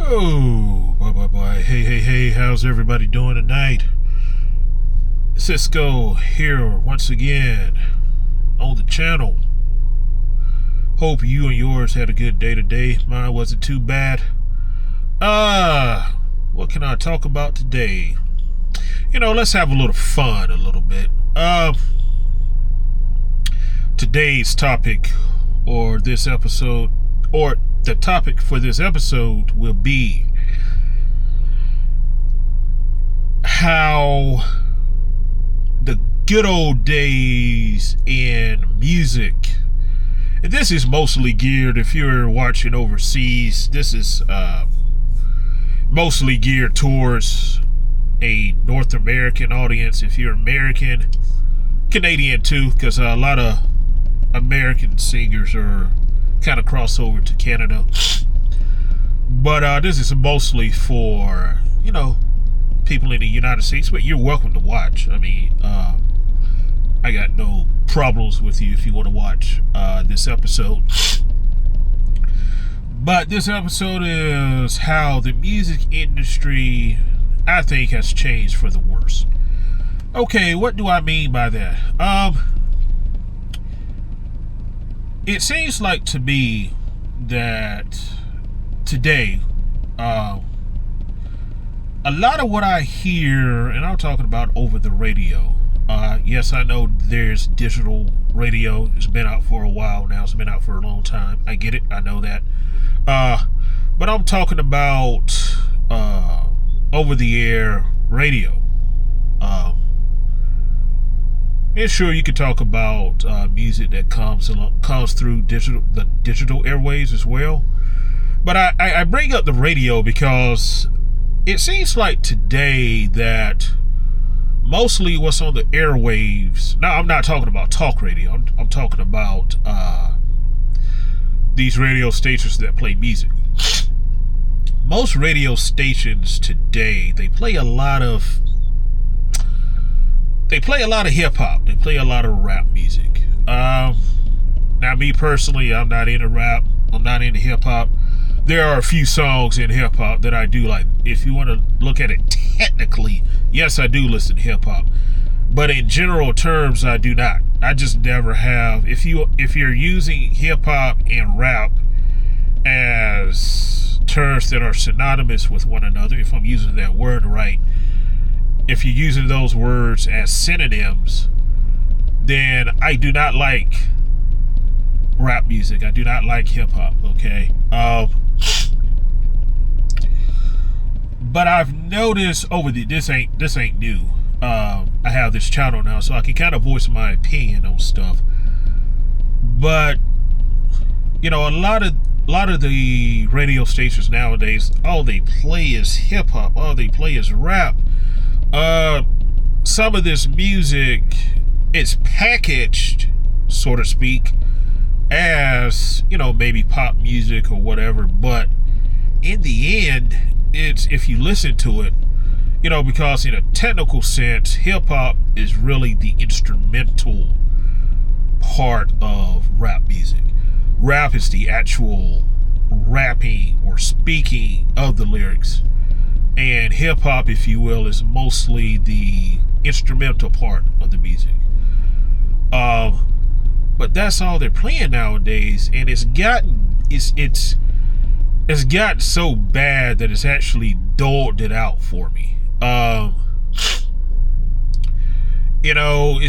Oh, boy. Hey, how's everybody doing tonight? Cisco here once again on the channel. Hope you and yours had a good day today. Mine wasn't too bad. What can I talk about today? Let's have a little fun a little bit. Today's topic or this episode, or the topic for this episode will be how the good old days in music, and this is mostly geared, if you're watching overseas, this is mostly geared towards a North American audience. If you're American, Canadian too, because a lot of American singers are kind of crossover to Canada, but this is mostly for people in the United States, but you're welcome to watch. I got no problems with you if you want to watch this episode. But this episode is how the music industry, I think, has changed for the worse. Okay, what do I mean by that? It seems like to me that today, a lot of what I hear, and I'm talking about over the radio. Yes, I know there's digital radio. It's been out for a while now. It's been out for a long time. I get it. I know that. But I'm talking about over-the-air radio. And sure, you could talk about music that comes through the digital airwaves as well. But I bring up the radio because it seems like today that mostly what's on the airwaves. Now, I'm not talking about talk radio. I'm talking about these radio stations that play music. Most radio stations today, they play a lot of hip hop. They play a lot of rap music. Now, me personally, I'm not into rap. I'm not into hip hop. There are a few songs in hip hop that I do like. If you want to look at it technically, yes, I do listen to hip hop. But in general terms, I do not. I just never have. If you're using hip hop and rap as terms that are synonymous with one another, if I'm using that word right, if you're using those words as synonyms, then I do not like rap music. I do not like hip hop. Okay. But I've noticed this ain't new. I have this channel now, so I can kind of voice my opinion on stuff. But a lot of the radio stations nowadays, all they play is hip hop. All they play is rap. Some of this music is packaged, so to speak, as maybe pop music or whatever, but in the end, it's, if you listen to it, because in a technical sense, hip-hop is really the instrumental part of rap music. Rap is the actual rapping or speaking of the lyrics, and hip-hop, if you will, is mostly the instrumental part of the music. But that's all they're playing nowadays, and it's gotten so bad that it's actually dulled it out for me.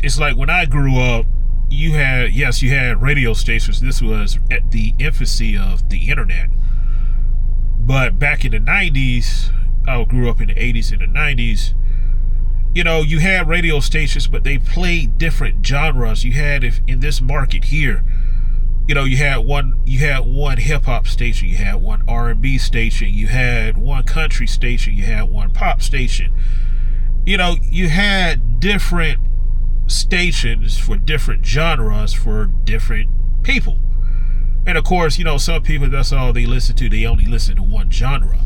It's like when I grew up, you had radio stations. This was at the infancy of the internet. But back in the 90s, I grew up in the 80s and the 90s. You had radio stations, but they played different genres. You had, if in this market here, you had one hip hop station, you had one R&B station, you had one country station, you had one pop station. You had different stations for different genres for different people. And of course, some people, that's all they listen to. They only listen to one genre.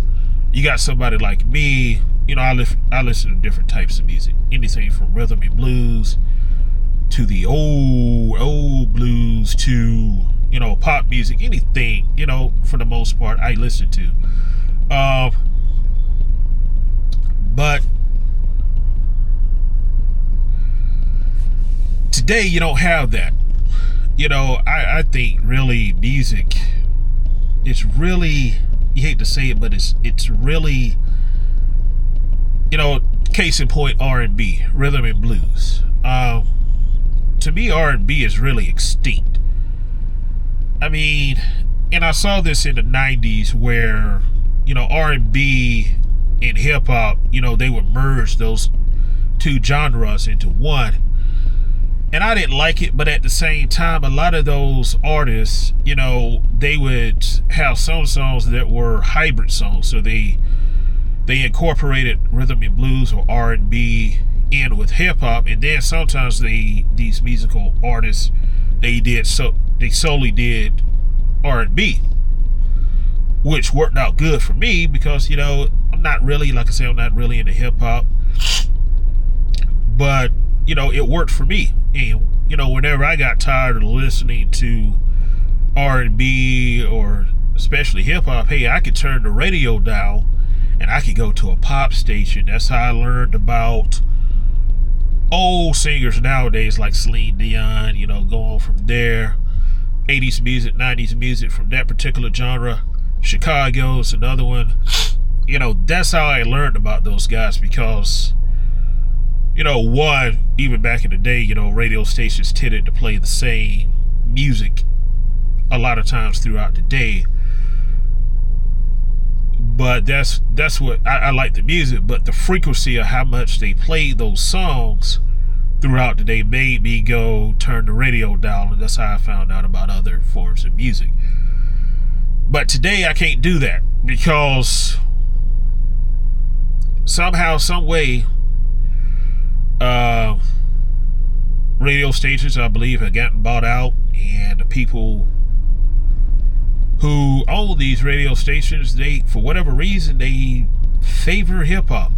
You got somebody like me, I listen to different types of music. Anything from rhythm and blues to the old blues to, pop music, anything, for the most part, I listen to. But today you don't have that. I think really music, it's really, you hate to say it, but it's really, case in point, R&B, rhythm and blues. To me, R&B is really extinct. I mean, and I saw this in the 90s where, R&B and hip hop, they would merge those two genres into one. And I didn't like it, but at the same time, a lot of those artists, they would have some songs that were hybrid songs. So they incorporated rhythm and blues or R&B in with hip hop, and then sometimes these musical artists they solely did R&B, which worked out good for me because I'm not really, like I said, I'm not really into hip hop, but it worked for me. And whenever I got tired of listening to R&B or especially hip hop, hey, I could turn the radio dial and I could go to a pop station. That's how I learned about old singers nowadays like Celine Dion, going from there. 80s music, 90s music from that particular genre. Chicago's another one. That's how I learned about those guys because, one, even back in the day, radio stations tended to play the same music a lot of times throughout the day. But that's what I like the music, but the frequency of how much they played those songs throughout the day made me go turn the radio dial, and that's how I found out about other forms of music. But today I can't do that because somehow, some way, radio stations, I believe, have gotten bought out, and the people who own these radio stations, they, for whatever reason, they favor hip hop,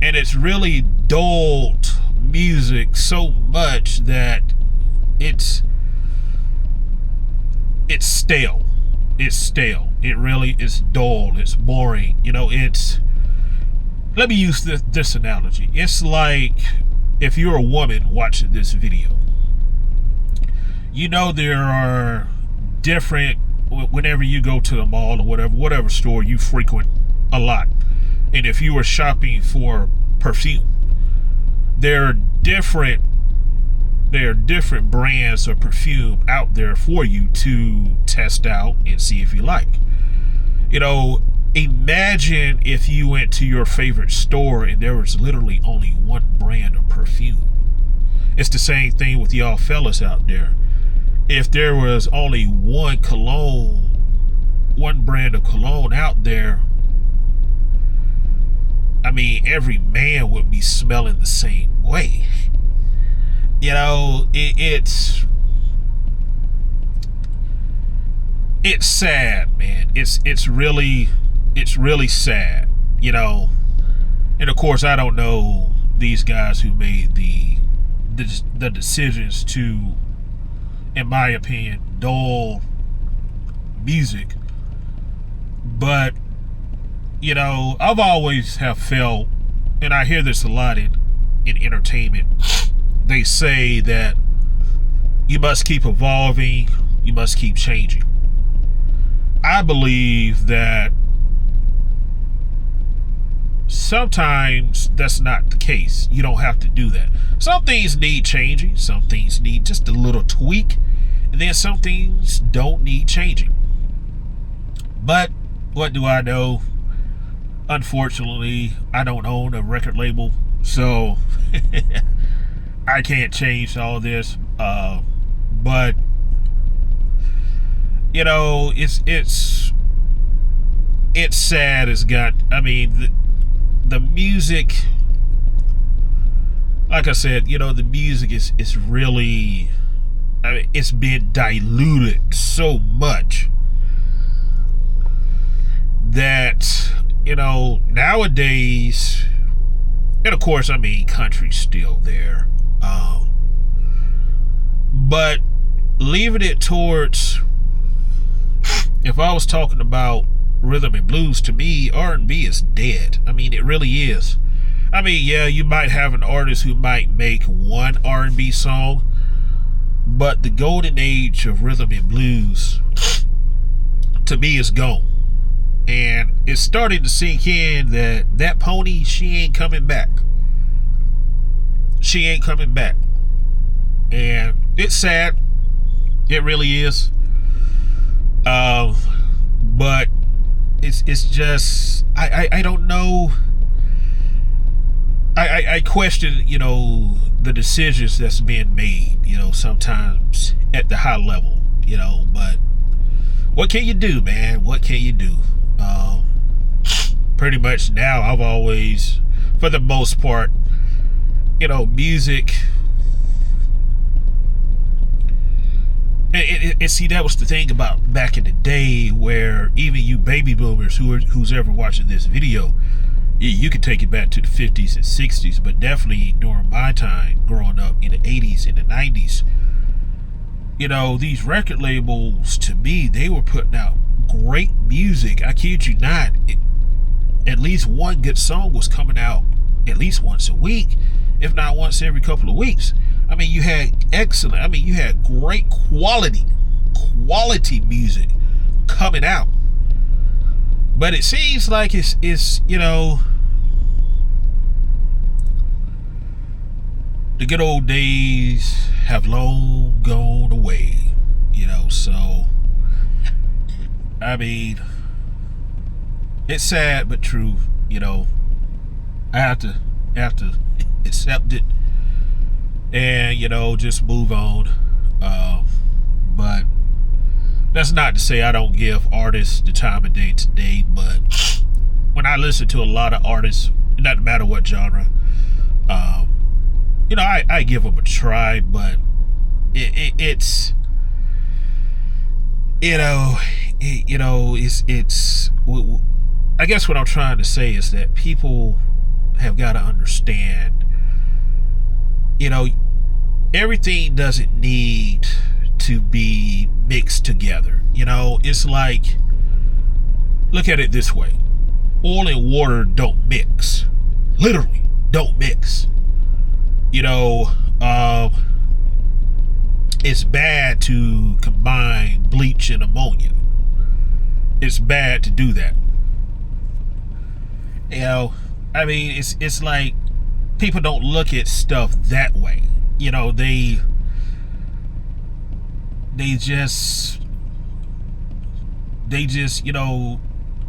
and it's really dulled music so much that it's stale. It's stale. It really is dull. It's boring. Let me use this analogy. It's like if you're a woman watching this video. There are different, whenever you go to the mall or whatever store you frequent a lot, and if you were shopping for perfume, there are different brands of perfume out there for you to test out and see if you like. Imagine if you went to your favorite store and there was literally only one brand of perfume. It's the same thing with y'all fellas out there. If there was only one brand of cologne out there, I mean, every man would be smelling the same way. It's sad, man. It's really sad, And of course, I don't know these guys who made the decisions to, in my opinion, dull music. But I've always have felt, and I hear this a lot in entertainment, they say that you must keep evolving, you must keep changing. I believe that sometimes that's not the case. You don't have to do that. Some things need changing, some things need just a little tweak, and then some things don't need changing. But what do I know? Unfortunately, I don't own a record label, so I can't change all this. But it's sad. It's got. I mean, the music. Like I said, the music is really. I mean, it's been diluted so much that nowadays, and of course, I mean, country's still there, but leaving it towards, if I was talking about rhythm and blues, to me, R&B is dead. I mean, it really is. I mean, yeah, you might have an artist who might make one R&B song, but the golden age of rhythm and blues, to me, is gone. And it's starting to sink in that pony, she ain't coming back. She ain't coming back. And it's sad. It really is. But it's just, I don't know. I question, the decisions that's being made, sometimes at the high level, but what can you do, man? What can you do? Pretty much now, I've always, for the most part, music. And see, that was the thing about back in the day, where even you baby boomers who's ever watching this video, you could take it back to the 50s and 60s, but definitely during my time growing up in the 80s and the 90s, these record labels, to me, they were putting out great music. I kid you not. At least one good song was coming out at least once a week, if not once every couple of weeks. I mean, you had you had great quality music coming out. But it seems like it's the good old days have long gone away, so I mean, it's sad but true, I have to accept it and just move on. But that's not to say I don't give artists the time of day today, but when I listen to a lot of artists, it doesn't matter what genre, I give them a try, but it's I guess what I'm trying to say is that people have got to understand, everything doesn't need to be mixed together. It's like, look at it this way. Oil and water don't mix. Literally, don't mix. It's bad to combine bleach and ammonia. It's bad to do that. I mean, it's like people don't look at stuff that way. They just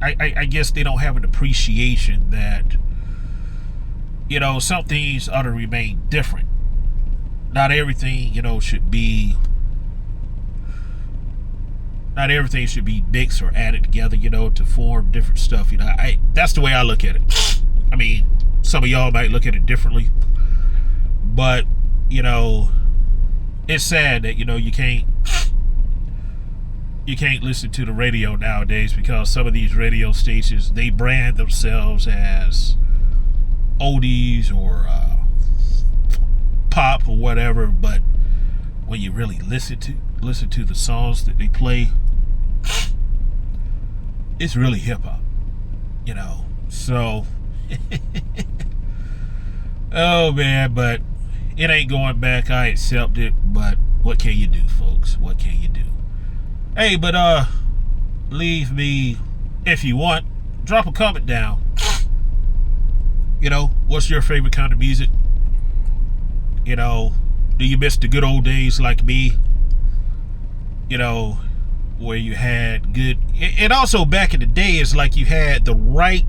I guess they don't have an appreciation that some things ought to remain different. Not everything should be mixed or added together, to form different stuff. That's the way I look at it. I mean, some of y'all might look at it differently, but it's sad that you can't listen to the radio nowadays, because some of these radio stations, they brand themselves as oldies or pop or whatever, but when you really listen to the songs that they play, it's really hip-hop, so oh man, but it ain't going back. I accept it, but what can you do, folks? What can you do? Hey, but leave me, if you want, drop a comment down. What's your favorite kind of music? Do you miss the good old days like me? Where you had good, and also back in the day, it's like you had the right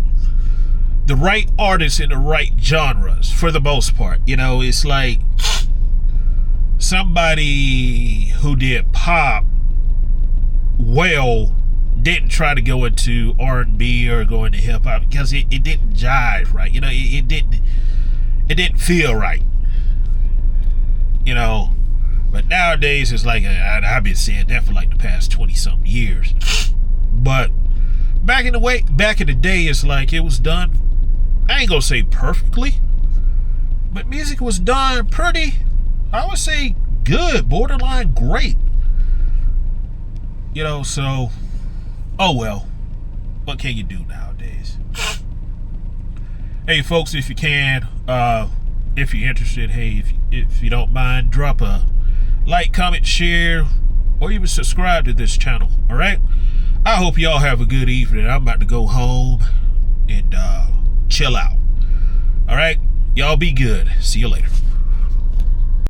artists in the right genres for the most part. It's like somebody who did pop well didn't try to go into R&B or go into hip hop, because it didn't jive right. It didn't feel right. But nowadays it's like, I've been saying that for like the past 20-something years. But back in the day, it's like it was done, I ain't gonna say perfectly, but music was done pretty, I would say, good, borderline great. So, oh well. what can you do nowadays? Hey, folks, if you can, if you're interested, hey, if you don't mind, drop a like, comment, share, or even subscribe to this channel. All right. I hope y'all have a good evening. I'm about to go home and chill out. All right. Y'all be good. See you later.